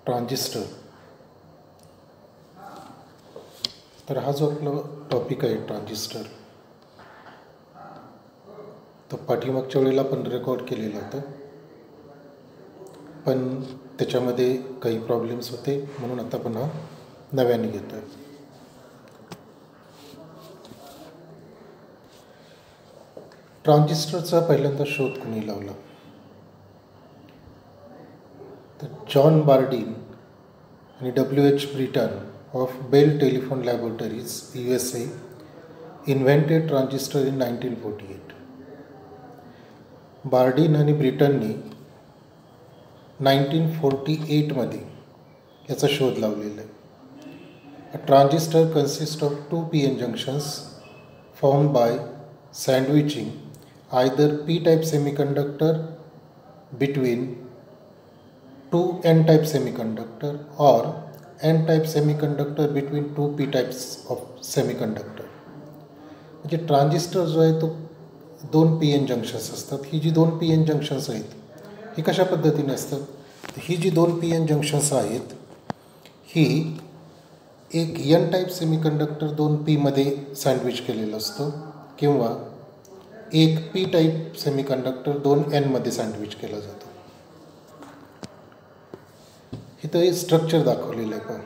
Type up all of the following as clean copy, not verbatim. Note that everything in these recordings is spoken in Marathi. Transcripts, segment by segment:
ट्रान्झिस्टर. तर हा जो आपला टॉपिक आहे ट्रान्झिस्टर, तो पाठीमागच्या वेळेला पण रेकॉर्ड केलेला होता, पण त्याच्यामध्ये काही प्रॉब्लेम्स होते म्हणून आता पुन्हा नव्याने घेतो आहे. ट्रान्झिस्टरचा पहिल्यांदा शोध कोणी लावला? तर जॉन बार्डीन आणि W.H. Brattain of Bell Telephone Laboratories USA invented transistor in 1948. Bardeen आणि ब्रिटननी 1948मध्ये याचा शोध लावलेला आहे. A transistor consists of two p-n junctions formed by sandwiching either p-type semiconductor between two n-type semiconductor or n-type semiconductor between two p-types of semiconductor. म्हणजे ट्रान्झिस्टर जो आहे तो दोन p-n जंक्शन्स असतात. ही जी दोन p-n जंक्शन्स आहेत ही कशा पद्धतीने असतात? ही जी दोन p-n जंक्शन्स आहेत ही एक n टाईप सेमीकंडक्टर दोन पीमध्ये सँडविच केलेलं असतं किंवा एक p टाईप सेमीकंडक्टर दोन nमध्ये सँडविच केला जातो. इथं हे स्ट्रक्चर दाखवलेलं आहे पण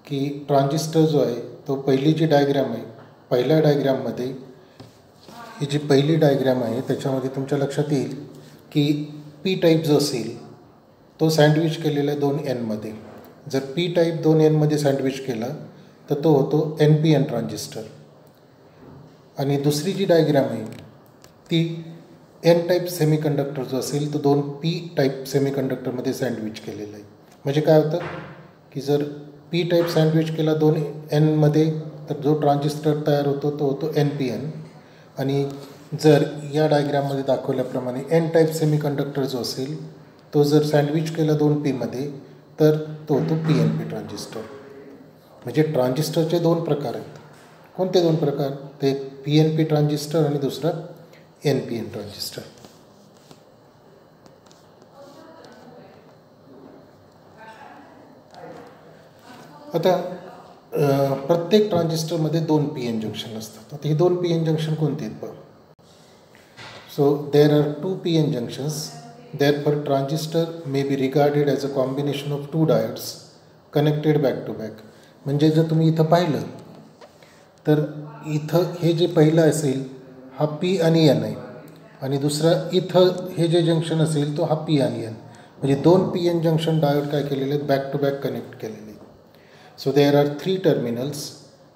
की ट्रान्झिस्टर जो आहे तो पहिली जी डायग्रॅम आहे, पहिल्या डायग्रॅममध्ये ही जी पहिली डायग्रॅम आहे त्याच्यामध्ये तुमच्या लक्षात येईल की p टाईप जो असेल तो सँडविच केलेला आहे दोन nमध्ये. जर p टाईप दोन nमध्ये सँडविच केला तर तो होतो NPN ट्रान्झिस्टर. आणि दुसरी जी डायग्रॅम आहे ती n टाईप सेमीकंडक्टर जो असेल तो दोन p टाईप सेमीकंडक्टरमध्ये सँडविच केलेला आहे. म्हणजे काय होतं की जर p टाईप सँडविच केला दोन nमध्ये तर जो ट्रान्झिस्टर तयार होतो तो होतो NPN. आणि जर या डायग्रॅममध्ये दाखवल्याप्रमाणे n टाईप सेमीकंडक्टर जो असेल तो जर सँडविच केला दोन पीमध्ये तर तो होतो PNP ट्रान्झिस्टर. म्हणजे ट्रान्झिस्टरचे दोन प्रकार आहेत. कोणते दोन प्रकार? ते एक PNP ट्रान्झिस्टर आणि दुसरा NPN ट्रान्झिस्टर. आता प्रत्येक ट्रान्झिस्टरमध्ये दोन PN जंक्शन असतात. आता ही दोन PN जंक्शन कोणती आहेत पहा. So there are two PN junctions. Therefore, transistor may be regarded as a combination of two diodes connected back to back. म्हणजे जर तुम्ही इथं पाहिलं तर इथं हे जे पहिलं असेल हा P आणि N आहे आणि दुसरा इथं हे जे जंक्शन असेल तो हा P आणि N. म्हणजे दोन PN जंक्शन डायोड काय केलेले आहेत? बॅक टू बॅक कनेक्ट केलेले आहेत. So there are three terminals,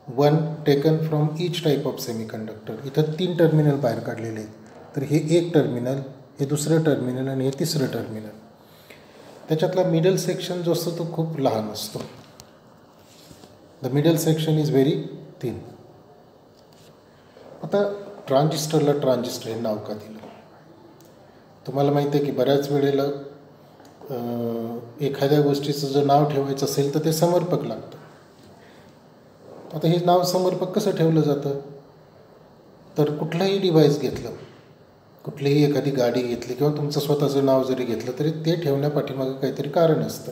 one taken from each type of semiconductor. इथं तीन टर्मिनल बाहेर काढलेले आहेत. तर हे एक टर्मिनल, हे दुसरं टर्मिनल आणि हे तिसरं टर्मिनल. त्याच्यातला मिडल सेक्शन जो असतो तो खूप लहान असतो. The middle section is very thin. आता ट्रान्झिस्टरला ट्रान्झिस्टर हे नाव का दिलं? तुम्हाला माहिती आहे की बऱ्याच वेळेला एखाद्या गोष्टीचं जर नाव ठेवायचं असेल तर ते समर्पक लागतं. आता हे नाव समर्पक कसं ठेवलं जातं? तर कुठलंही डिव्हाइस घेतलं, कुठलीही एखादी गाडी घेतली किंवा तुमचं स्वतःचं नाव जरी घेतलं तरी ते ठेवण्यापाठीमागं काहीतरी कारण असतं.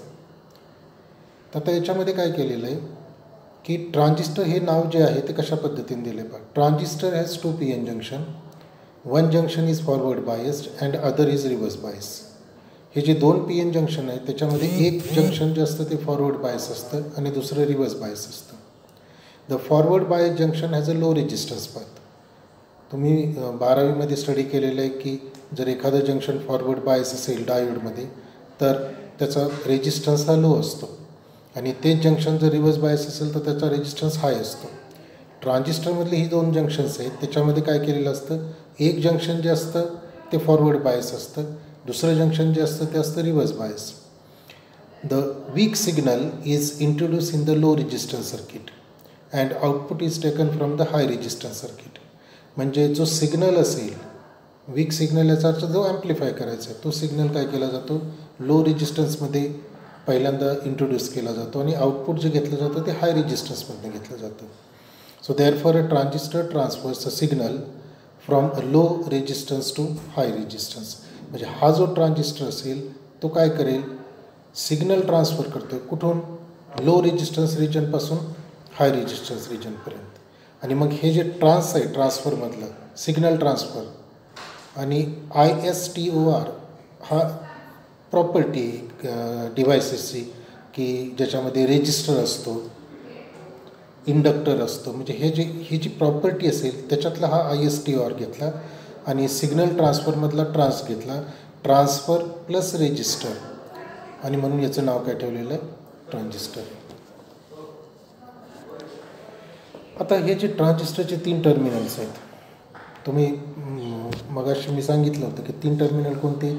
तर आता याच्यामध्ये काय केलेलं आहे की ट्रान्झिस्टर हे नाव जे आहे ते कशा पद्धतीने दिले पहा. Transistor has two PN junction. One junction is forward biased and other is reverse bias. हे जे दोन PN जंक्शन आहेत त्याच्यामध्ये एक जंक्शन जे असतं ते फॉरवर्ड बायस असतं आणि दुसरं रिव्हर्स बायस असतं. The forward bias junction has a low resistance path. तुम्ही 12वीमध्ये स्टडी केलेलं आहे की जर एखादं जंक्शन फॉरवर्ड बायस असेल डायोडमध्ये तर त्याचा रेजिस्टन्स हा लो असतो आणि तेच जंक्शन जर रिव्हर्स बायस असेल तर त्याचा रेजिस्टन्स हाय असतो. ट्रान्झिस्टरमधली ही दोन जंक्शन्स आहेत त्याच्यामध्ये काय केलेलं असतं, एक जंक्शन जे असतं ते फॉरवर्ड बायस असतं, दुसरं जंक्शन जे असतं ते असतं reverse bias. The weak signal is introduce in the low resistance circuit and output is taken from the high resistance circuit. म्हणजे जो सिग्नल असेल, वीक सिग्नल याचा अर्थ जो ॲम्प्लिफाय करायचा आहे तो सिग्नल काय केला जातो, लो रेजिस्टन्समध्ये पहिल्यांदा इंट्रोड्यूस केला जातो आणि आउटपुट जे घेतलं जातं ते हाय रेजिस्टन्समध्ये घेतलं जातं. So therefore a transistor transfers a signal from a low resistance to high resistance. म्हणजे हा जो ट्रान्झिस्टर असेल तो काय करेल, सिग्नल ट्रान्सफर करतो आहे. कुठून? लो रेजिस्टन्स रिजनपासून हाय रेजिस्टन्स रिजनपर्यंत. आणि मग हे जे ट्रान्स आहे ट्रान्सफरमधलं सिग्नल ट्रान्सफर आणि ISTOR हा प्रॉपर्टी डिव्हायसेसची की ज्याच्यामध्ये रेजिस्टर असतो, इंडक्टर असतो. म्हणजे ही जी प्रॉपर्टी असेल त्याच्यातला हा ISTOR घेतला आणि सिग्नल ट्रान्सफरमधला ट्रान्स घेतला. ट्रान्सफर प्लस रेजिस्टर आणि म्हणून याचं नाव काय ठेवलेलं आहे? ट्रान्झिस्टर. आता हे जे ट्रान्झिस्टरचे 3 टर्मिनल्स आहेत, तुम्ही मगाशी मी सांगितलं होतं की 3 टर्मिनल कोणते?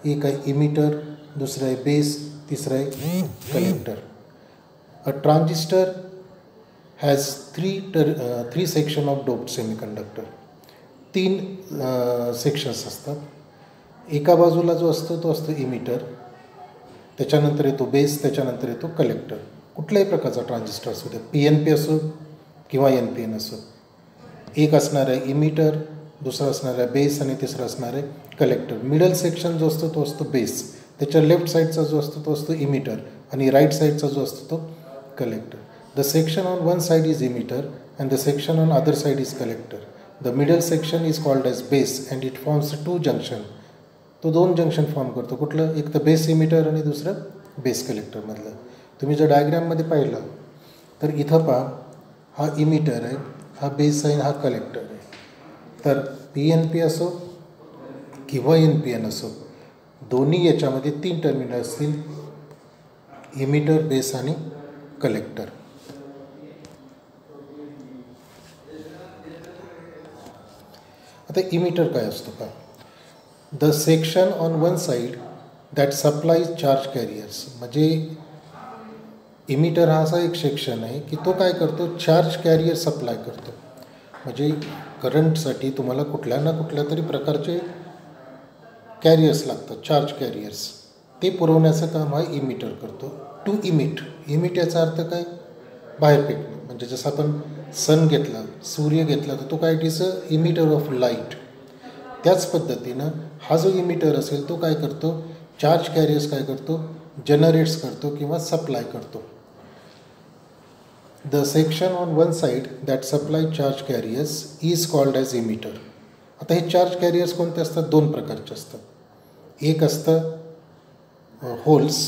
एक आहे इमिटर, दुसरं आहे बेस, तिसरं आहे collector. A transistor has 3 section of doped semiconductor. 3 sections असतात. एका बाजूला जो असतो तो असतो इमिटर, त्याच्यानंतर येतो बेस, त्याच्यानंतर येतो कलेक्टर. कुठल्याही प्रकारचा ट्रान्झिस्टर असू द्या, PNP असो किंवा NPN असो. एक असणार आहे इमिटर, दुसरा असणार आहे बेस आणि तिसरा असणार आहे कलेक्टर. मिडल सेक्शन जो असतो तो असतो बेस, त्याच्या लेफ्ट साईडचा जो असतो तो असतो इमिटर आणि राईट साईडचा जो असतो तो collector. The section on one side is emitter and the section on other side is collector. The middle section is called as base and it forms 2 junction. तो 2 जंक्शन फॉर्म करतो. कुठलं? एक तर बेस इमिटर आणि दुसरं बेस कलेक्टरमधलं. तुम्ही जर डायग्रॅममध्ये पाहिलं तर इथं पहा, हा इमिटर आहे, हा बेस आहे, हा कलेक्टर आहे. तर PNP असो किंवा NPN असो, दोन्ही याच्यामध्ये 3 टर्मिनल असतील, इमिटर, बेस आणि कलेक्टर. आता इमिटर काय असतो पहा. The section on one side that supplies charge carriers. म्हणजे इमिटर हा असा एक सेक्शन आहे की तो काय करतो? चार्ज कॅरियर सप्लाय करतो. म्हणजे करंटसाठी तुम्हाला कुठल्या ना कुठल्या तरी प्रकारचे कॅरियर्स लागतात, चार्ज कॅरियर्स. ते पुरवण्याचं काम हा इमिटर करतो. टू इमिट याचा अर्थ काय? बाहेर फेकणं. म्हणजे जसं आपण सन घेतला, सूर्य घेतला, तर तो काय? It is a emitter of light. त्याच पद्धतीनं हा जो इमिटर असेल तो काय करतो? चार्ज कॅरियर्स काय करतो? जनरेट्स करतो किंवा सप्लाय करतो. The section on one side that supply charge carriers is called as emitter. आता हे चार्ज कॅरियर्स कोणते असतात? 2 प्रकारचे असतात. एक असतं होल्स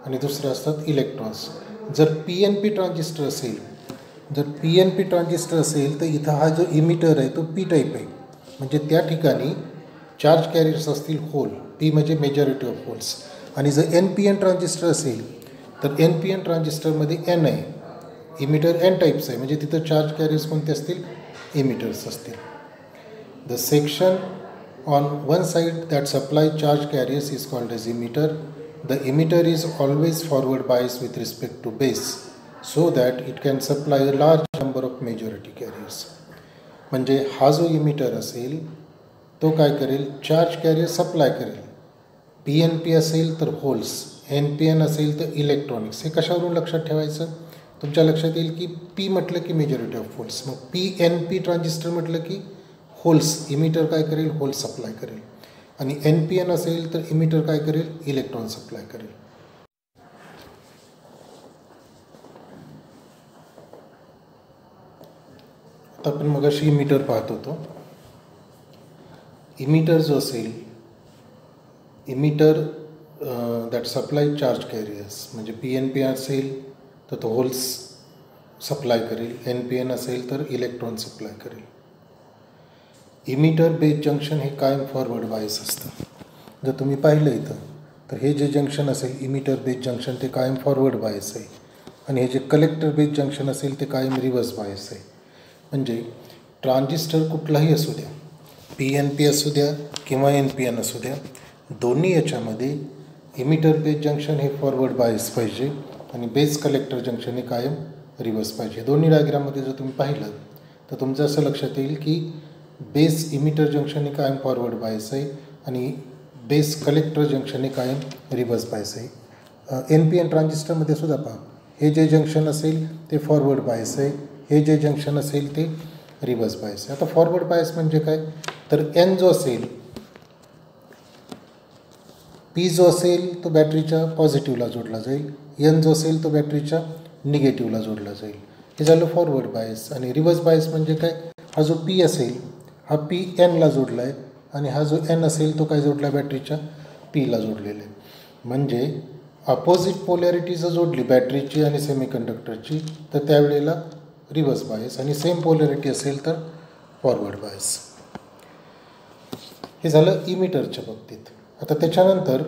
आणि दुसरं असतात इलेक्ट्रॉन्स. जर PNP ट्रान्झिस्टर असेल तर इथं हा जो इमिटर आहे तो P टाईप आहे. म्हणजे त्या ठिकाणी चार्ज कॅरियर्स असतील होल, P म्हणजे मेजॉरिटी ऑफ होल्स. आणि जर NPN ट्रान्झिस्टर असेल तर NPN ट्रान्झिस्टरमध्ये N आहे, इमिटर N टाईप्स आहे. म्हणजे तिथं चार्ज कॅरियर्स कोणते असतील? इमिटर्स असतील. The section on one side that supply charge carriers is called as emitter. The emitter is always forward bias with respect to base so that it can supply a large number of majority carriers. म्हणजे हा जो इमिटर असेल तो काय करेल? चार्ज कॅरियर सप्लाय करेल. PNP असेल तर होल्स, NPN असेल तर इलेक्ट्रॉनिक्स. हे कशावरून लक्षात ठेवायचं? तुमच्या लक्षात येईल की P म्हटलं की मेजॉरिटी ऑफ होल्स, मग PNP ट्रान्झिस्टर म्हटलं की होल्स, इमिटर काय करेल? होल्स सप्लाय करेल. आणि NPN असेल तर इमिटर काय करेल? इलेक्ट्रॉन सप्लाय करेल. आता आपण मगाशी इमिटर पाहत होतो. इमिटर जो असेल, emitter that supply charge carriers, म्हणजे PNP असेल तर तो होल्स सप्लाय करेल, NPN असेल तर इलेक्ट्रॉन सप्लाय करेल. इमिटर बेस जंक्शन हे कायम फॉरवर्ड बायस असतं. जर तुम्ही पाहिलं इथं तर हे जे जंक्शन असेल इमिटर बेस जंक्शन ते कायम फॉरवर्ड बायस आहे आणि हे जे कलेक्टर बेस जंक्शन असेल ते कायम रिव्हर्स बायस आहे. म्हणजे ट्रान्झिस्टर कुठलाही असू द्या, PNP असू द्या किंवा NPN असू द्या, दोन्ही याच्यामध्ये इमिटर बेस जंक्शन हे फॉरवर्ड बायस पाहिजे आणि बेस कलेक्टर जंक्शन हे कायम रिव्हर्स पाहिजे. दोन्ही डायग्राममध्ये जर तुम्ही पाहिलं तर तुमचं असं लक्षात येईल की बेस इमिटर जंक्शन हे कायम फॉरवर्ड बायस आहे आणि बेस कलेक्टर जंक्शन हे कायम रिव्हर्स बायस आहे. NPN ट्रान्झिस्टरमध्ये सुद्धा पहा, हे जे जंक्शन असेल ते फॉरवर्ड बायस आहे, हे जे जंक्शन असेल ते रिव्हर्स बायस आहे. आता फॉरवर्ड बायस म्हणजे काय? तर N जो असेल पी जो असेल तो बॅटरीच्या पॉझिटिव्हला जोडला जाईल, एन जो असेल तो बॅटरीच्या निगेटिव्हला जोडला जाईल. हे झालं फॉरवर्ड बायस. आणि रिव्हर्स बायस म्हणजे काय, हा जो पी असेल हा पी एनला जोडला आहे आणि हा जो एन असेल तो काय जोडला बॅटरीच्या पीला जोडलेला आहे. म्हणजे अपोजिट पोलॅरिटी जर जोडली बॅटरीची आणि सेमीकंडक्टरची तर त्यावेळेला रिव्हर्स बायस, आणि सेम पोलॅरिटी असेल तर फॉरवर्ड बायस. हे झालं इमिटरच्या बाबतीत. आता त्याच्यानंतर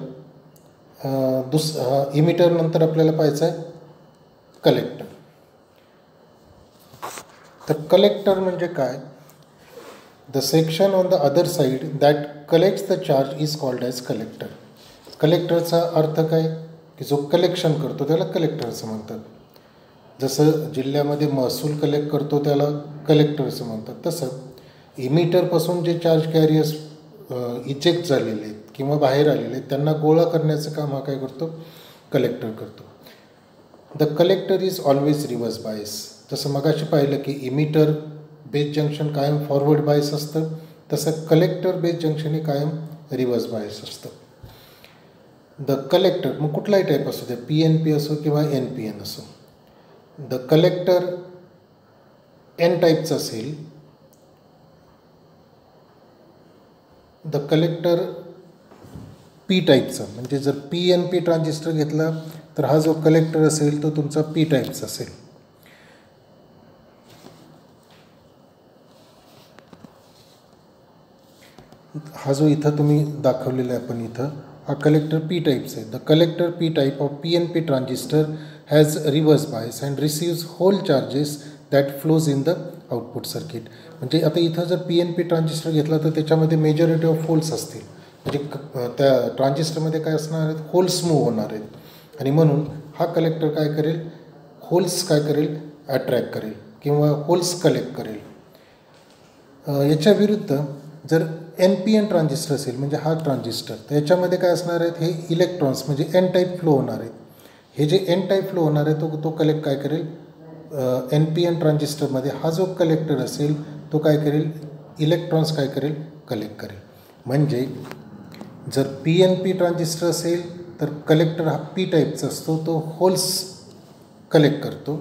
इमिटर नंतर आपल्याला पाहायचं आहे कलेक्टर. तर कलेक्टर म्हणजे काय, the section on the other side that collects the charge is called as collector. कलेक्टरचा अर्थ काय की जो कलेक्शन करतो त्याला कलेक्टर असं म्हणतात. जसं जिल्ह्यामध्ये महसूल कलेक्ट करतो त्याला कलेक्टर असं म्हणतात, तसं इमिटरपासून जे चार्ज कॅरियर्स इजेक्ट झालेले आहेत किंवा बाहेर आलेले आहेत त्यांना गोळा करण्याचं काम हा काय करतो, कलेक्टर करतो. The collector is always reverse bias. जसं मगाशी पाहिलं की इमिटर बेस जंक्शन कायम फॉरवर्ड बायस असतं, तसं कलेक्टर बेस जंक्शन हे कायम रिव्हर्स बायस असतं. द कलेक्टर मग कुठलाही टाईप असू द्या, पी एन पी असो किंवा एन पी एन असो. द कलेक्टर एन टाईपचं असेल, द कलेक्टर पी टाईपचा, म्हणजे जर पी एन पी ट्रान्झिस्टर घेतला तर हा जो कलेक्टर असेल तो तुमचा पी टाईपचा असेल. हा जो इथं तुम्ही दाखवलेला आहे आपण इथं, हा कलेक्टर पी टाईपचा आहे. The collector P type of P N P transistor has reverse bias and receives hole charges that flows in the output circuit. म्हणजे आता इथं जर पी एन पी ट्रान्झिस्टर घेतला तर त्याच्यामध्ये मेजॉरिटी ऑफ होल्स असतील, म्हणजे त्या ट्रान्झिस्टरमध्ये काय असणार आहेत, होल्स मूव्ह होणार आहेत, आणि म्हणून हा कलेक्टर काय करेल, होल्स काय करेल, अट्रॅक्ट करेल किंवा होल्स कलेक्ट करेल. याच्या विरुद्ध जर एन पी एन ट्रान्झिस्टर असेल, म्हणजे हा ट्रान्झिस्टर, तर याच्यामध्ये काय असणार आहेत, हे इलेक्ट्रॉन्स म्हणजे एन टाईप फ्लो होणार आहेत. हे जे एन टाईप फ्लो होणार आहे तो कलेक्ट काय करेल, एन पी एन ट्रान्झिस्टरमध्ये हा जो कलेक्टर असेल तो काय करेल, इलेक्ट्रॉन्स काय करेल, कलेक्ट करेल. म्हणजे जर पी एन पी ट्रान्झिस्टर असेल तर कलेक्टर हा पी टाईपचा असतो, तो होल्स कलेक्ट करतो.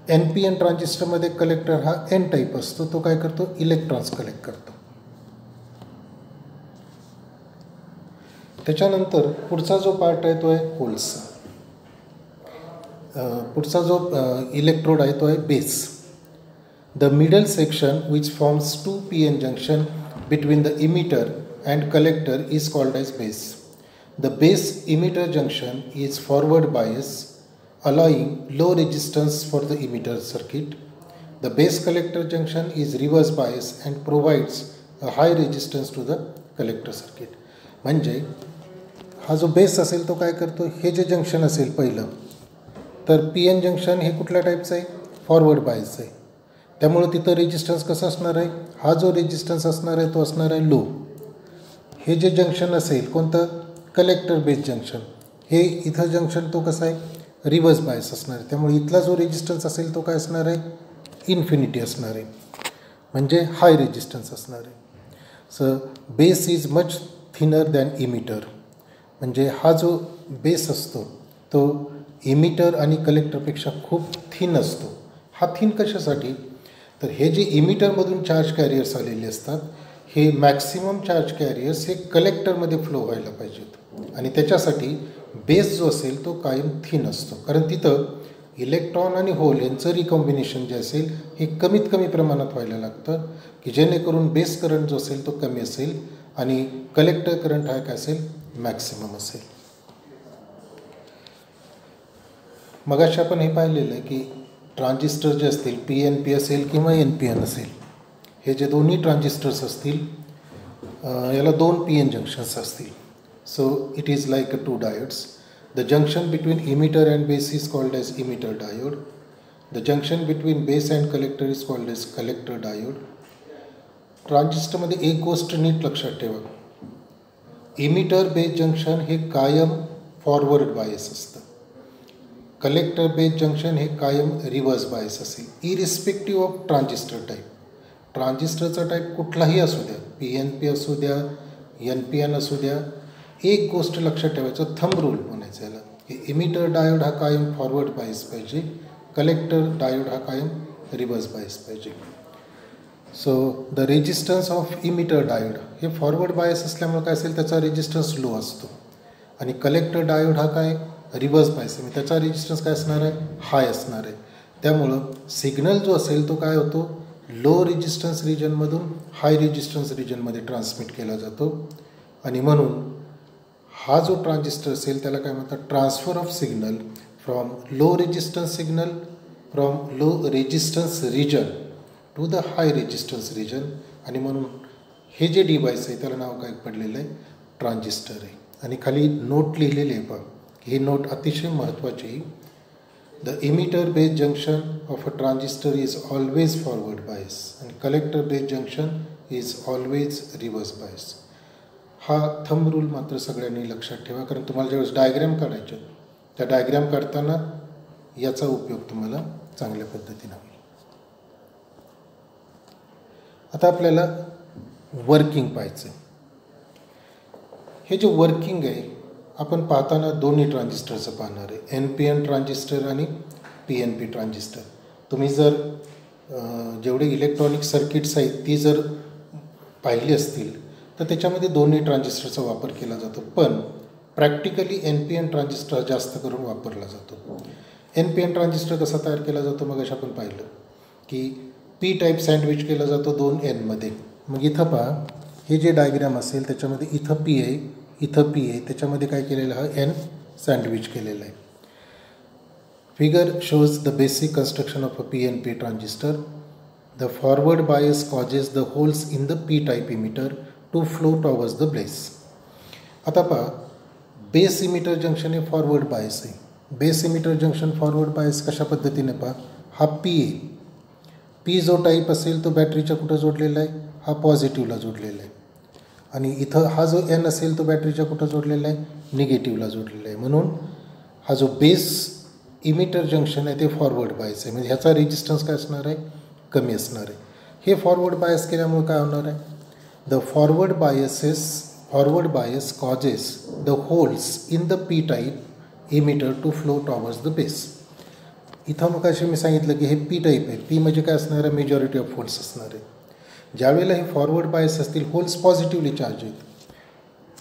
एन पी एन ट्रान्झिस्टरमध्ये कलेक्टर हा एन टाईप असतो, तो काय करतो, इलेक्ट्रॉन्स कलेक्ट करतो. त्याच्यानंतर पुढचा जो पार्ट आहे तो आहे होल्सचा. पुढचा जो इलेक्ट्रोड आहे तो आहे base. The middle section which forms 2 PN junction between the emitter and collector is called as base. The base emitter junction is forward bias allowing low resistance for the emitter circuit. The base collector junction is reverse bias and provides a high resistance to the collector circuit. म्हणजे हा जो बेस असेल तो काय करतो, हे जे जंक्शन असेल पहिलं तर पी एन जंक्शन हे कुठल्या टाईपचं आहे, फॉरवर्ड बायसचं आहे. त्यामुळं तिथं रेजिस्टन्स कसं असणार आहे, हा जो रेजिस्टन्स असणार आहे तो असणार आहे लो. हे जे जंक्शन असेल कोणतं, कलेक्टर बेस जंक्शन, हे इथं जंक्शन तो कसं आहे, रिव्हर्स बायस असणार आहे. त्यामुळे इथला जो रेजिस्टन्स असेल तो काय असणार आहे, इन्फिनिटी असणार आहे, म्हणजे हाय रेजिस्टन्स असणार आहे. So base is much thinner than emitter. म्हणजे हा जो बेस असतो तो इमिटर आणि कलेक्टरपेक्षा खूप थिन असतो. हा थिन कशासाठी, तर हे जे इमिटरमधून चार्ज कॅरियर्स आलेले असतात हे मॅक्सिमम चार्ज कॅरियर्स हे कलेक्टरमध्ये फ्लो व्हायला पाहिजेत, आणि त्याच्यासाठी बेस जो असेल तो कायम थिन असतो. कारण तिथं इलेक्ट्रॉन आणि होल यांचं रिकॉम्बिनेशन जे असेल हे कमीत कमी प्रमाणात व्हायला लागतं, की जेणेकरून बेस करंट जो असेल तो कमी असेल आणि कलेक्टर करंट हा काय असेल, मॅक्सिमम असेल. मगाशी आपण हे पाहिलेलं आहे की ट्रान्झिस्टर जे असतील, पी एन पी असेल किंवा एन पी एन असेल, हे जे दोन्ही ट्रान्झिस्टर्स असतील याला 2 PN जंक्शन्स असतील. So it is like 2 diodes. The junction between emitter and base is called as emitter diode. The junction between base and collector is called as collector diode. ट्रान्झिस्टरमध्ये एक गोष्ट नीट लक्षात ठेवा, इमिटर बेस जंक्शन हे कायम फॉरवर्ड बायस असतं, कलेक्टर बेस जंक्शन हे कायम रिव्हर्स बायस असेल, इरिस्पेक्टिव्ह ऑफ ट्रान्झिस्टर टाईप. ट्रान्झिस्टरचा टाईप कुठलाही असू द्या, पी एन पी असू द्या, एन पी एन असू द्या, एक गोष्ट लक्षात ठेवायचं, थंब रूल म्हणायचं याला, की इमिटर डायोड हा कायम फॉरवर्ड बायस पाहिजे, कलेक्टर डायोड हा कायम रिव्हर्स बायस पाहिजे. So the resistance of emitter diode हे फॉरवर्ड बायस असल्यामुळे काय असेल, त्याचा रेजिस्टन्स लो असतो. आणि कलेक्टर डायोड हा काय रिव्हर्स बायस आहे, त्याचा रेजिस्टन्स काय असणार आहे, हाय असणार आहे. त्यामुळं सिग्नल जो असेल तो काय होतो, लो रेजिस्टन्स रिजनमधून हाय रेजिस्टन्स रिजनमध्ये ट्रान्समिट केला जातो. आणि म्हणून हा जो ट्रान्झिस्टर असेल त्याला काय म्हणतात, transfer of signal from low resistance signal from low resistance region to the high resistance region. आणि म्हणून हे जे डिव्हाइस आहे त्याला नाव काय पडलेलं आहे, ट्रान्झिस्टर आहे. आणि खाली नोट लिहिलेली आहे पहा, ही नोट अतिशय महत्त्वाची. The emitter base junction of a transistor is always forward bias आणि collector base junction is always reverse bias. हा थंब रूल मात्र सगळ्यांनी लक्षात ठेवा, कारण तुम्हाला ज्यावेळेस डायग्रॅम काढायचे त्या डायग्रॅम काढताना याचा उपयोग तुम्हाला चांगल्या पद्धतीने होईल. आता आपल्याला वर्किंग पाहायचं. हे जे वर्किंग आहे आपण पाहताना दोन्ही ट्रान्झिस्टरचं पाहणार आहे, NPN ट्रान्झिस्टर आणि PNP ट्रान्झिस्टर. तुम्ही जर जेवढे इलेक्ट्रॉनिक सर्किट्स आहेत ती जर पाहिली असतील तर त्याच्यामध्ये दोन्ही ट्रान्झिस्टरचा वापर केला जातो, पण प्रॅक्टिकली NPN ट्रान्झिस्टर जास्त करून वापरला जातो. NPN ट्रान्झिस्टर कसा तयार केला जातो, मग अशा आपण पाहिलं की P टाईप सँडविच केला जातो 2N मध्ये. मग इथं पहा, हे जे डायग्राम असेल त्याच्यामध्ये इथं P आहे, इथं P आहे, त्याच्यामध्ये काय केलेलं हा N सँडविच केलेला आहे. Figure shows the basic construction of a PNP transistor. The forward bias causes the holes in the P type emitter to flow towards the base. आता पहा, बेस इमिटर जंक्शन हे फॉरवर्ड बायस आहे. Base emitter junction forward bias कशा पद्धतीने पहा, हा P आहे. P जो टाईप असेल तो बॅटरीच्या कुठं जोडलेला आहे, हा पॉझिटिव्हला जोडलेला आहे. आणि इथं हा जो N असेल तो बॅटरीच्या कुठं जोडलेला आहे, निगेटिव्हला जोडलेला आहे. म्हणून हा जो बेस इमिटर जंक्शन आहे ते फॉरवर्ड बायस आहे, म्हणजे ह्याचा रेजिस्टन्स काय असणार आहे, कमी असणार आहे. हे फॉरवर्ड बायस केल्यामुळे काय होणार आहे, the forward bias causes the holes in the P type emitter to flow towards the base. इथं मग असे मी सांगितलं की हे P टाईप आहे. P म्हणजे काय असणार आहे, मेजॉरिटी ऑफ होल्स असणार आहे. ज्यावेळेला हे फॉरवर्ड बायस असतील, होल्स पॉझिटिव्हली चार्ज आहेत,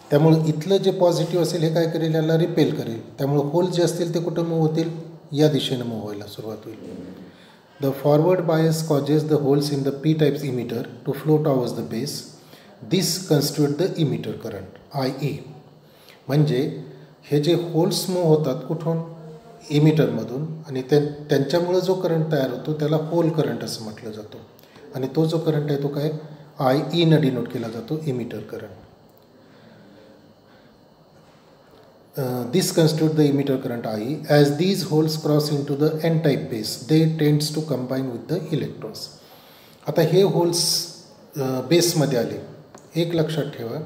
त्यामुळं इथलं जे पॉझिटिव्ह असेल हे काय करेल, याला रिपेल करेल. त्यामुळं होल्स जे असतील ते कुठं मूव्ह होतील, या दिशेनं मूव्ह व्हायला सुरुवात होईल. The forward bias causes the holes in the P types emitter to flow towards the base. This constitute the emitter current IE. म्हणजे हे जे होल्स मूव्ह होतात कुठून, इमिटरमधून, आणि त्यांच्यामुळं जो करंट तयार होतो त्याला होल करंट असं म्हटलं जातो. आणि तो जो करंट आहे तो काय IE न डिनोट केला जातो, emitter current. This constitutes the emitter current IE. As these holes cross into the N-type base, they tends to combine with the electrons. आता हे होल्स बेसमध्ये आले, एक लक्षात ठेवा,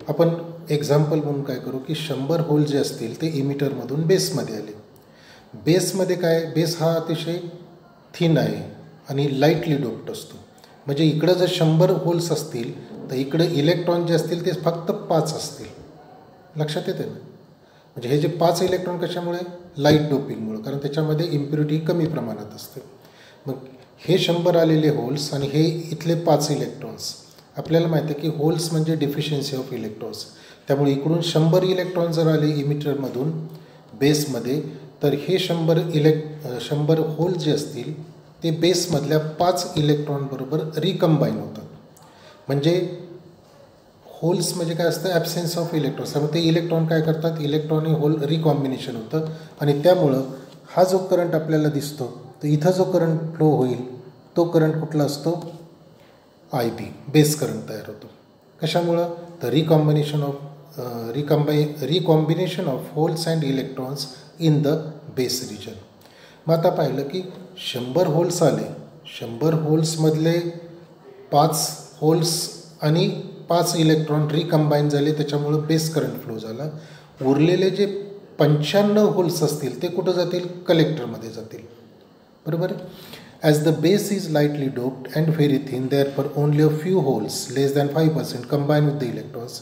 आपण एक्झाम्पल म्हणून काय करू की 100 होल जे असतील ते इमिटरमधून बेसमध्ये आले. बेसमध्ये काय, बेस हा अतिशय थिन आहे आणि लाईटली डोप्ड असतो. म्हणजे इकडं जर 100 होल्स असतील तर इकडं इलेक्ट्रॉन जे असतील ते फक्त 5 असतील. लक्षात येते ना, म्हणजे हे जे 5 इलेक्ट्रॉन कशामुळे, लाईट डोपिंगमुळे, कारण त्याच्यामध्ये इम्प्युरिटी कमी प्रमाणात असते. मग हे 100 आलेले होल्स आणि हे इथले 5 इलेक्ट्रॉन्स, आपल्याला माहिती आहे की होल्स म्हणजे डिफिशियन्सी ऑफ इलेक्ट्रॉन्स. त्यामुळे इकडून 100 इलेक्ट्रॉन जर आले इमिटरमधून बेसमध्ये, तर हे 100 होल्स जे असतील ते बेसमधल्या 5 इलेक्ट्रॉनबरोबर रिकम्बाईन होतात. म्हणजे होल्स म्हणजे काय असतं, ॲब्सेन्स ऑफ इलेक्ट्रॉन्स. त्यामुळे ते इलेक्ट्रॉन काय करतात, इलेक्ट्रॉन होल रिकॉम्बिनेशन होतं. आणि त्यामुळं हा जो करंट आपल्याला दिसतो, तर इथं जो करंट फ्लो होईल तो करंट कुठला असतो, IB, बेस करंट तयार होतो. कशामुळं, तर recombination of holes and electrons in the base region. मग आता पाहिलं की 100 होल्स आले, 100 होल्समधले 5 होल्स आणि 5 इलेक्ट्रॉन रिकम्बाईन झाले, त्याच्यामुळं बेस करंट फ्लो झाला. उरलेले जे 95 होल्स असतील ते कुठं जातील, कलेक्टरमध्ये जातील. बरोबर आहे. As the base is lightly doped and very thin, therefore only a few holes less than 5% combine with the electrons.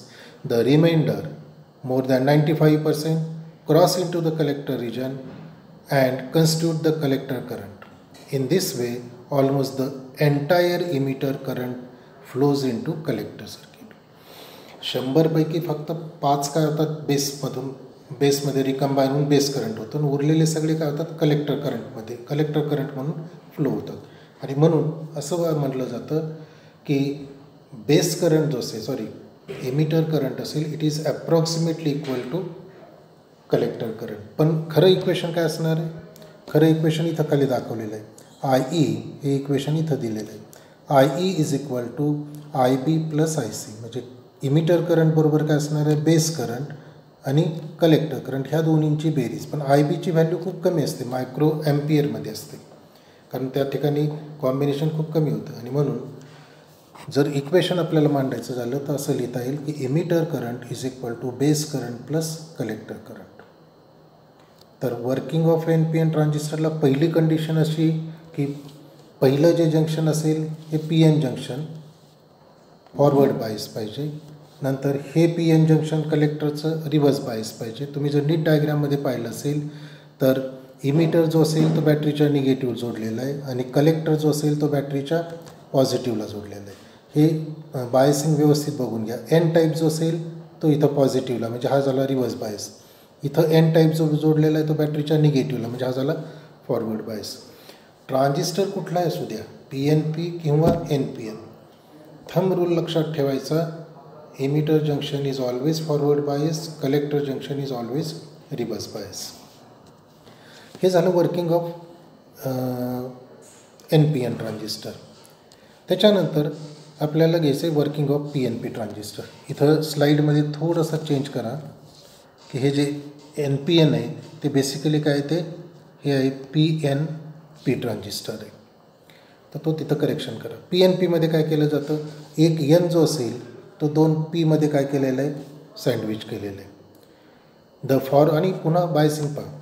The remainder more than 95%, cross into the collector region and constitute the collector current. In this way, almost the entire emitter current flows into collector circuit. 100 पैकी फक्त 5 काय होतात बेसमध्ये रिकम्बाईन होऊन बेस करंट होतो आणि उरलेले सगळे काय होतात कलेक्टर करंट म्हणून फ्लो होतात. आणि म्हणून असं म्हटलं जातं की बेस करंट जो असेल एमिटर करंट असेल it is approximately equal to collector current. पण खरं इक्वेशन काय असणार आहे? खरं इक्वेशन इथं खाली दाखवलेलं आहे. IE हे इक्वेशन इथं दिलेलं आहे. IE is equal to IB plus IC. म्हणजे इमिटर करंट बरोबर काय असणार आहे? बेस करंट आणि कलेक्टर करंट ह्या दोन्हींची बेरीज. पण IBची व्हॅल्यू खूप कमी असते, मायक्रो ॲम्पियरमध्ये असते, कारण त्या ठिकाणी कॉम्बिनेशन खूप कमी होतं. आणि म्हणून जर इक्वेशन आपल्याला मांडायचं झालं तर असं लिहिता येईल की emitter current is equal to base current plus collector current. तर वर्किंग ऑफ NPN ट्रान्झिस्टरला पहिली कंडिशन अशी की पहिलं जे जंक्शन असेल हे PN जंक्शन फॉरवर्ड बायस पाहिजे. नंतर हे PN जंक्शन कलेक्टरचं रिव्हर्स बायस पाहिजे. तुम्ही जर नीट डायग्राममध्ये पाहिलं असेल तर इमिटर जो असेल तो बॅटरीच्या निगेटिव्ह जोडलेला आहे आणि कलेक्टर जो असेल तो बॅटरीच्या पॉझिटिव्हला जोडलेला आहे. हे बायसिंग व्यवस्थित बघून घ्या. N टाईप जो असेल तो इथं पॉझिटिव्हला म्हणजे हा झाला रिव्हर्स बायस. इथं N टाईप जो जोडलेला आहे तो बॅटरीच्या निगेटिव्हला म्हणजे हा झाला फॉरवर्ड बायस. ट्रान्झिस्टर कुठलाही असू द्या, PNP किंवा NPN, थंब रूल लक्षात ठेवायचा, emitter junction is always forward bias, collector junction is always reverse bias. हे झालं वर्किंग ऑफ NPN ट्रान्झिस्टर. त्याच्यानंतर आपल्याला घ्यायचं आहे वर्किंग ऑफ PNP ट्रान्झिस्टर. इथं स्लाईडमध्ये थोडंसं चेंज करा की हे जे NPN आहे ते बेसिकली काय ते हे आहे PNP ट्रान्झिस्टर आहे. तर तो तिथं करेक्शन करा. PNPमध्ये काय केलं जातं, एक N जो असेल तो 2 Pमध्ये काय केलेलं आहे, सँडविच केलेलं आहे. आणि पुन्हा बायसिंग पहा,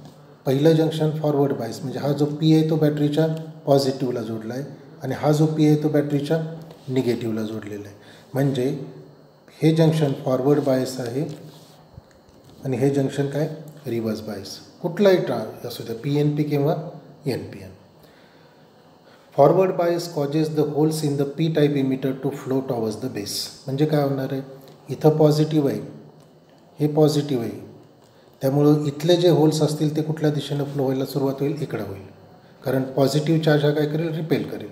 पहिलं जंक्शन फॉरवर्ड बायस म्हणजे हा जो P आहे तो बॅटरीच्या पॉझिटिव्हला जोडला आहे आणि हा जो P आहे तो बॅटरीच्या निगेटिव्हला जोडलेला आहे. म्हणजे हे जंक्शन फॉरवर्ड बायस आहे आणि हे जंक्शन काय रिव्हर्स बायस. कुठलाही असू द्या, PNP किंवा NPN. Forward bias causes the holes in the P type emitter to flow towards the base. म्हणजे काय होणार आहे, इथं पॉझिटिव्ह आहे, हे पॉझिटिव्ह आहे, त्यामुळं इथले जे होल्स असतील ते कुठल्या दिशेनं फ्लो व्हायला सुरुवात होईल, इकडं होईल, कारण पॉझिटिव्ह चार्ज हा काय करेल, रिपेल करेल.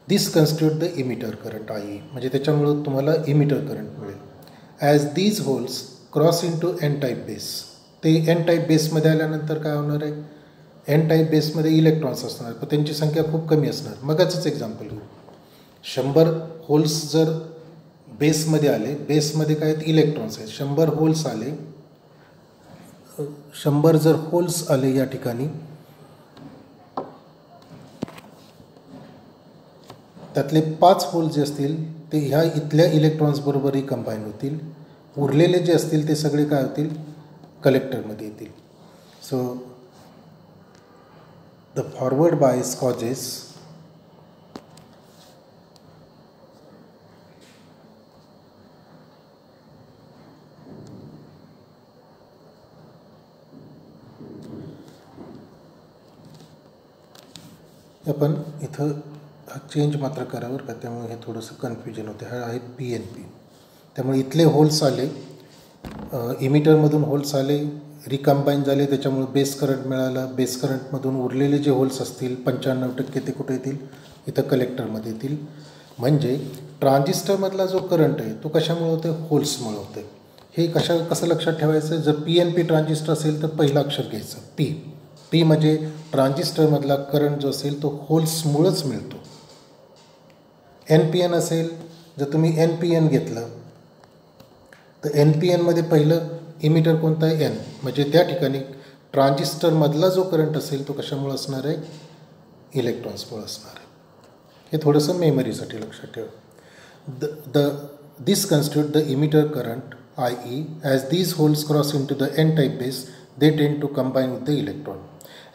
This constitute the emitter current IE. म्हणजे त्याच्यामुळं तुम्हाला इमिटर करंट मिळेल. As these holes cross into N type base. ते N टाईप बेसमध्ये आल्यानंतर काय होणार आहे, N टाईप बेसमध्ये इलेक्ट्रॉन्स असणार पण त्यांची संख्या खूप कमी असणार. मगाचंच एक्झाम्पल घेऊ, 100 होल्स जर बेसमध्ये आले, बेसमध्ये काय आहेत इलेक्ट्रॉन्स आहेत, 100 होल्स आले, 100 जर होल्स आले या ठिकाणी, त्यातले 5 होल्स जे असतील ते ह्या इथल्या इलेक्ट्रॉन्स बरोबर रिकम्बाईन होतील. उरलेले जे असतील ते सगळे काय होतील, कलेक्टरमध्ये येतील. So the forward bias causes आपण इथं हा चेंज मात्र करावर का, त्यामुळे हे थोडंसं कन्फ्युजन होते. हा आहे PNP. त्यामुळे इथले होल्स आले, इमिटरमधून होल्स आले, रिकम्बाईन झाले, त्याच्यामुळे बेस करंट मिळाला. बेस करंटमधून उरलेले जे होल्स असतील 95% ते कुठे येतील, इथं कलेक्टरमध्ये येतील. म्हणजे ट्रान्झिस्टरमधला जो करंट आहे तो कशामुळे होते, होल्समुळे होते. हे कसं लक्षात ठेवायचं, जर PNP ट्रान्झिस्टर असेल तर पहिलं अक्षर घ्यायचं P म्हणजे ट्रान्झिस्टरमधला करंट जो असेल तो होल्समुळंच मिळतो. NPN असेल, जर तुम्ही NPN घेतलं तर NPNमध्ये पहिलं इमिटर कोणता आहे, N, म्हणजे त्या ठिकाणी ट्रान्झिस्टरमधला जो करंट असेल तो कशामुळे असणार आहे, इलेक्ट्रॉन्समुळे असणार आहे. हे थोडंसं मेमरीसाठी लक्षात ठेवा. This constitute the emitter current IE. As these holes cross into the N type base, they tend to combine with the electron.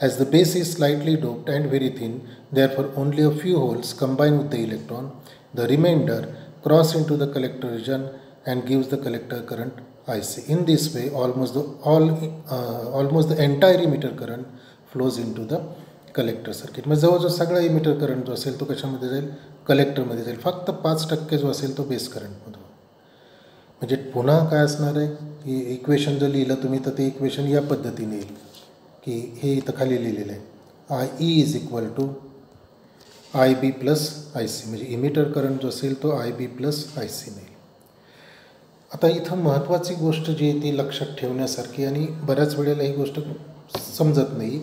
As the base is slightly doped and very thin, therefore only a few holes combine with the electron. The remainder cross into the collector region and gives the collector current IC. In this way, almost the entire emitter current flows into the collector circuit. मग जवळजवळ सगळा इमिटर करंट जो असेल तो कशामध्ये जाईल? कलेक्टरमध्ये जाईल. फक्त 5% जो असेल तो बेस करंटमधून. म्हणजे पुन्हा काय असणार आहे की इक्वेशन जर लिहिलं तुम्ही तर ते इक्वेशन या पद्धतीने येईल की हे इथं खाली लिहिलेलं आहे IE is equal to IB plus IC. म्हणजे इमिटर करंट जो असेल तो IB प्लस IC नाही. आता इथं महत्त्वाची गोष्ट जी आहे ती लक्षात ठेवण्यासारखी आणि बऱ्याच वेळेला ही गोष्ट समजत नाही.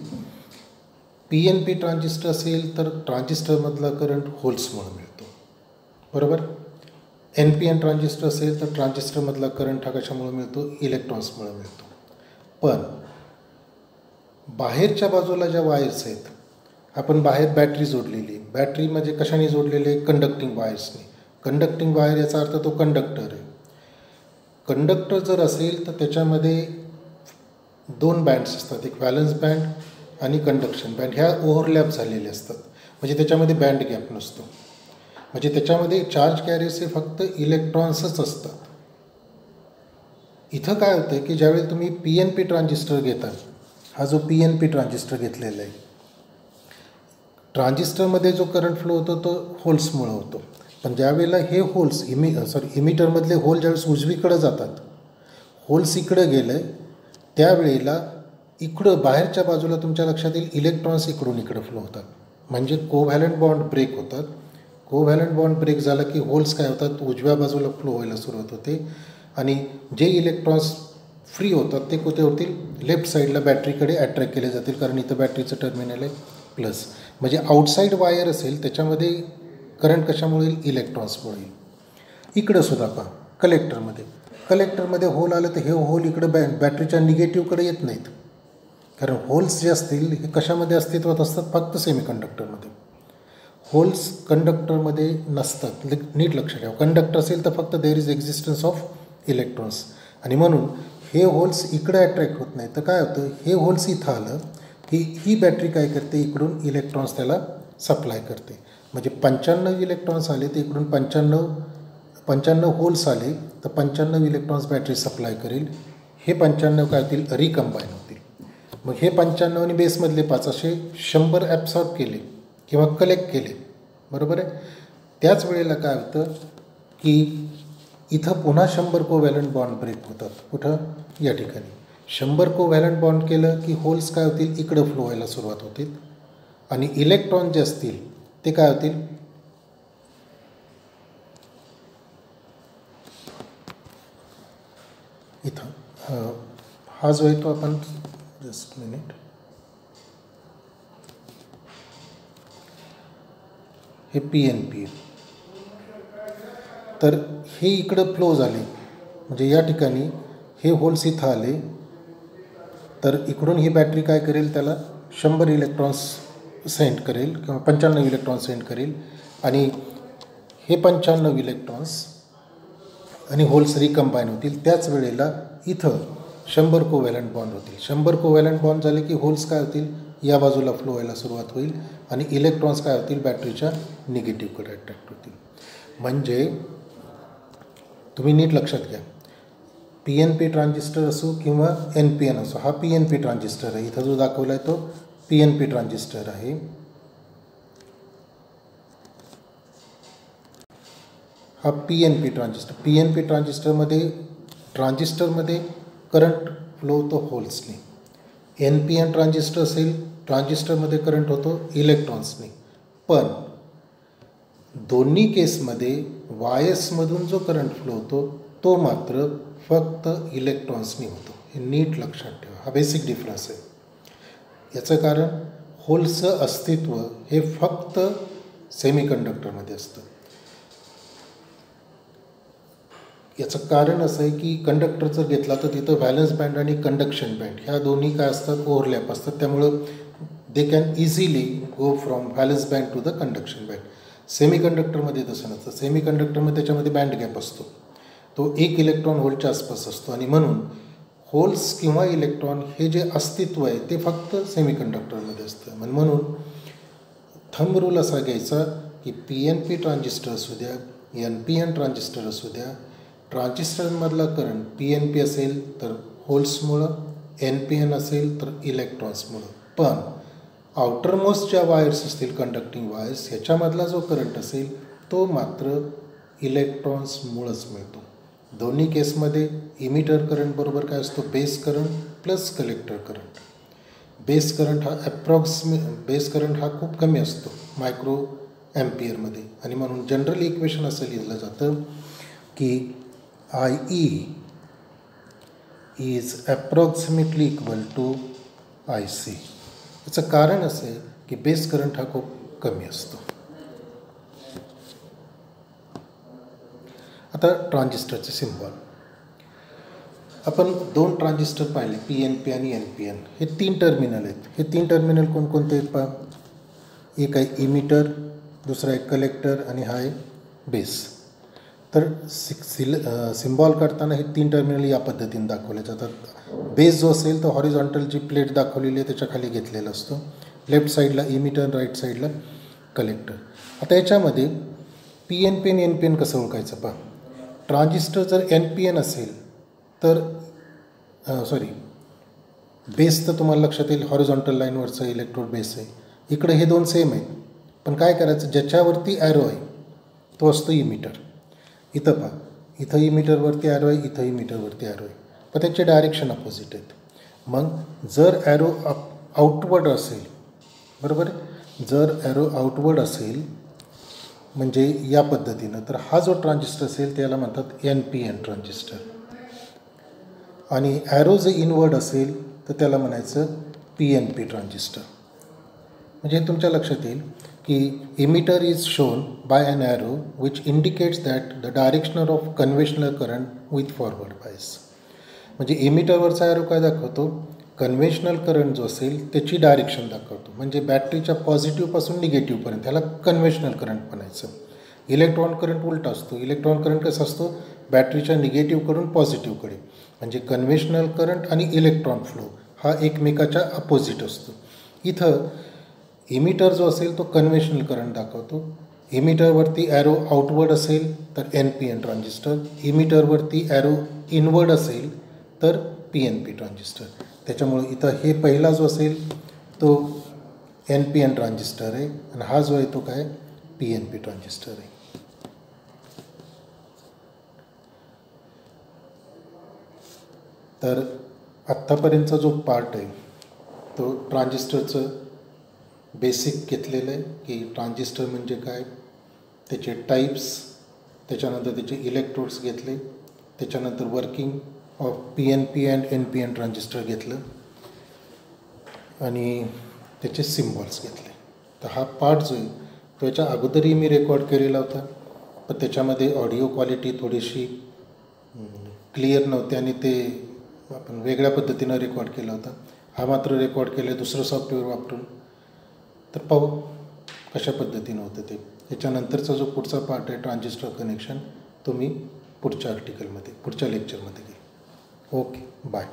PNP ट्रान्झिस्टर असेल तर ट्रान्झिस्टरमधला करंट होल्समुळे मिळतो, बरोबर. NPN ट्रान्झिस्टर असेल तर ट्रान्झिस्टरमधला करंट हा कशामुळे मिळतो? इलेक्ट्रॉन्समुळे मिळतो. पण बाहेरच्या बाजूला ज्या वायर्स आहेत, आपण बाहेर बॅटरी जोडलेली, बॅटरी म्हणजे कशाने जोडलेली आहे? कंडक्टिंग वायर्सने. कंडक्टिंग वायर याचा अर्थ तो कंडक्टर आहे. कंडक्टर जर असेल तर त्याच्यामध्ये 2 बँड्स असतात, एक व्हॅलन्स बँड आणि कंडक्शन बँड. ह्या ओव्हरलॅप झालेले असतात, म्हणजे त्याच्यामध्ये बँड गॅप नसतो. म्हणजे त्याच्यामध्ये चार्ज कॅरियर्स हे फक्त इलेक्ट्रॉन्सच असतात. इथं काय होतं की ज्यावेळी तुम्ही PNP ट्रान्झिस्टर घेता, हा जो PNP ट्रान्झिस्टर घेतलेला आहे, ट्रान्झिस्टरमध्ये जो करंट फ्लो होतो तो होल्समुळे होतो. पण ज्यावेळेला हे होल्स इमिटरमधले होल ज्यावेळेस उजवीकडे जातात, होल्स इकडं गेलं, त्यावेळेला इकडं बाहेरच्या बाजूला तुमच्या लक्षात येईल इलेक्ट्रॉन्स इकडून इकडं फ्लो होतात. म्हणजे कोव्हॅलंट बॉन्ड ब्रेक होतात. कोव्हॅलंट बॉन्ड ब्रेक झाला की होल्स काय होतात? उजव्या बाजूला फ्लो व्हायला सुरुवात होते आणि जे इलेक्ट्रॉन्स फ्री होतात ते कुठे होतील? लेफ्ट साईडला बॅटरीकडे अट्रॅक्ट केले जातील, कारण इथं बॅटरीचं टर्मिनल आहे प्लस. म्हणजे आउटसाईड वायर असेल त्याच्यामध्ये करंट कशामुळे येईल? इलेक्ट्रॉन्समुळे येईल. इकडं सुद्धा पहा कलेक्टरमध्ये होल आलं तर हे होल इकडं बॅटरीच्या निगेटिव्हकडे येत नाहीत, कारण होल्स जे असतील हे कशामध्ये अस्तित्वात असतात? फक्त सेमीकंडक्टरमध्ये. होल्स कंडक्टरमध्ये नसतात, नीट लक्षात ठेवा. कंडक्टर असेल तर फक्त there is existence of electrons, आणि म्हणून हे होल्स इकडे अट्रॅक्ट होत नाही. तर काय होतं? हे होल्स इथं आलं की ही बॅटरी काय करते? इकडून इलेक्ट्रॉन्स त्याला सप्लाय करते. म्हणजे 95 इलेक्ट्रॉन्स आले तर इकडून 95 होल्स आले तर 95 इलेक्ट्रॉन्स बॅटरी सप्लाय करेल. हे 95 काय होतील? रिकंबाईन होतील. मग हे 95 आणि बेसमधले 5 असे 100 ॲब्सॉर्ब केले किंवा कलेक्ट केले, बरोबर आहे. त्याच वेळेला काय होतं की इथं पुन्हा 100 कोव्हॅलंट बॉन्ड ब्रेक होतात. कुठं? या ठिकाणी 100 कोव्हॅलंट बॉन्ड केलं की होल्स काय होतील? इकडं फ्लो व्हायला सुरुवात होतील आणि इलेक्ट्रॉन जे असतील ते काय होतील? इथं हा जो आहे तो आपण जस्ट मिनिट, हे PNP. तर हे इकडं फ्लो झाले, म्हणजे या ठिकाणी हे होल्स इथं आले तर इकडून ही बॅटरी काय करेल? त्याला 100 इलेक्ट्रॉन्स सेंड करेल किंवा 95 इलेक्ट्रॉन्स सेंड करेल आणि हे 95 इलेक्ट्रॉन्स आणि होल्स रिकंबाईन होतील. त्याच वेळेला इथं 100 कोव्हॅलंट बॉन्ड होतील. 100 कोव्हॅलंट बॉन्ड झाले की होल्स काय होतील? या बाजूला फ्लो व्हायला सुरुवात होईल आणि इलेक्ट्रॉन्स काय होतील? बॅटरीच्या निगेटिव्हकडे अट्रॅक्ट होतील. म्हणजे तुम्ही नीट लक्षात घ्या, PNP ट्रान्झिस्टर असो किंवा NPN असो, हा PNP ट्रान्झिस्टर आहे. इथं जो दाखवला आहे तो PNP ट्रान्झिस्टर आहे. हा PNP ट्रान्झिस्टर. PNP ट्रान्झिस्टरमध्ये करंट फ्लो होतो होल्सने. NPN ट्रान्झिस्टर असेल, ट्रान्झिस्टरमध्ये करंट होतो इलेक्ट्रॉन्सने. पण दोन्ही केसमध्ये वायर्समधून जो करंट फ्लो होतो तो मात्र फक्त इलेक्ट्रॉन्सनी होतो. हे नीट लक्षात ठेवा, हा बेसिक डिफरन्स आहे. याचं कारण होल्सचं अस्तित्व हे फक्त सेमीकंडक्टरमध्ये असतं. याचं कारण असं आहे की कंडक्टर जर घेतला तर तिथं व्हॅलन्स बँड आणि कंडक्शन बँड ह्या दोन्ही काय असतात? ओव्हरलॅप असतात. त्यामुळं they can easily go from valence band to the conduction band. सेमीकंडक्टरमध्ये तसं नसतं. सेमीकंडक्टरमध्ये त्याच्यामध्ये बँड गॅप असतो, तो 1 इलेक्ट्रॉन व्होल्टच्या आसपास असतो आणि म्हणून होल्स किंवा इलेक्ट्रॉन हे जे अस्तित्व आहे ते फक्त सेमीकंडक्टरमध्ये असतं. म्हणून थंब रूल असा घ्यायचा की PNP ट्रान्झिस्टर असू द्या, NPN ट्रान्झिस्टर असू द्या, ट्रान्झिस्टरमधला करंट PNP असेल तर होल्समुळं, NPN असेल तर इलेक्ट्रॉन्समुळं. पण आउटरमोस्ट ज्या वायर्स असतील कंडक्टिंग वायर्स ह्याच्यामधला जो करंट असेल तो मात्र इलेक्ट्रॉन्समुळंच मिळतो. दोन्ही केसमध्ये इमिटर करंट बरोबर काय असतो, base current plus collector current. Base current हा खूप कमी असतो मायक्रो ॲम्पियरमध्ये, आणि म्हणून जनरली इक्वेशन असं लिहिलं जातं की IE is approximately equal to IC. याचं कारण असं आहे की बेस करंट हा खूप कमी असतो. आता ट्रान्झिस्टरचे सिम्बॉल आपण 2 ट्रान्झिस्टर पाहिले, PNP आणि NPN. हे 3 टर्मिनल आहेत. हे 3 टर्मिनल कोणकोणते आहेत पहा. एक आहे इमिटर, दुसरा आहे कलेक्टर आणि हा आहे बेस. तर सिम्बॉल करताना हे 3 टर्मिनल या पद्धतीने दाखवले जातात. बेस जो असेल तो हॉरिझॉन्टल जी प्लेट दाखवलेली आहे त्याच्या खाली घेतलेला असतो. लेफ्ट साईडला इमिटर, राईट साईडला कलेक्टर. आता याच्यामध्ये PNP आणि NPN कसं ओळखायचं पहा. ट्रान्झिस्टर जर NPN असेल तर बेस तर तुम्हाला लक्षात येईल हॉरिझॉन्टल लाईनवरचं इलेक्ट्रोड बेस आहे. इकडे हे 2 सेम आहेत, पण काय करायचं, ज्याच्यावरती ॲरो आहे तो असतो इमिटर. इथं पहा, इथं इमिटरवरती ॲरो आहे, इथं इमिटरवरती ॲरो आहे, पण त्याचे डायरेक्शन अपोजिट आहेत. मग जर ॲरो आउटवर्ड असेल, बरोबर आहे, जर ॲरो आउटवर्ड असेल म्हणजे या पद्धतीनं, तर हा जो ट्रान्झिस्टर असेल त्याला म्हणतात NPN ट्रान्झिस्टर. आणि ॲरो जर इनवर्ड असेल तर त्याला म्हणायचं PNP ट्रान्झिस्टर. म्हणजे तुमच्या लक्षात येईल की emitter is shown by an arrow which indicates that the directional of conventional current with forward bias. म्हणजे इमिटरवरचा ॲरो काय दाखवतो, कन्व्हेन्शनल करंट जो असेल त्याची डायरेक्शन दाखवतो. म्हणजे बॅटरीच्या पॉझिटिव्हपासून निगेटिव्हपर्यंत त्याला कन्व्हेन्शनल करंट म्हणायचं. इलेक्ट्रॉन करंट उलटा असतो. इलेक्ट्रॉन करंट कसा असतो, बॅटरीच्या निगेटिव्हकडून पॉझिटिव्हकडे. म्हणजे कन्व्हेन्शनल करंट आणि इलेक्ट्रॉन फ्लो हा एकमेकाच्या अपोजिट असतो. इथं इमिटर जो असेल तो कन्व्हेन्शनल करंट दाखवतो. इमिटरवरती ॲरो आउटवर्ड असेल तर NPN ट्रान्झिस्टर, इमिटरवरती ॲरो इनवर्ड असेल तर PNP ट्रान्झिस्टर. त्याच्यामुळे इथं हे पहिला जो असेल तो NPN ट्रान्झिस्टर आहे आणि हा जो आहे तो काय PNP ट्रान्झिस्टर आहे. तर आत्तापर्यंतचा जो पार्ट आहे तो ट्रान्झिस्टरचं बेसिक घेतलेलं आहे की ट्रान्झिस्टर म्हणजे काय, त्याचे टाईप्स, त्याच्यानंतर त्याचे इलेक्ट्रोड्स घेतले, त्याच्यानंतर working of PNP and NPN transistor घेतलं आणि त्याचे सिम्बॉल्स घेतले. तर हा पार्ट जो आहे तो याच्या अगोदरही मी रेकॉर्ड केलेला होता, पण त्याच्यामध्ये ऑडिओ क्वालिटी थोडीशी क्लिअर नव्हती आणि ते आपण वेगळ्या पद्धतीनं रेकॉर्ड केला होता. हा मात्र रेकॉर्ड केलं दुसरं सॉफ्टवेअर वापरून. तर पाहू कशा पद्धतीनं होतं ते. त्याच्यानंतरचा जो पुढचा पार्ट आहे ट्रान्झिस्टर कनेक्शन तो मी पुढच्या लेक्चरमध्ये घेईन. Okay, bye.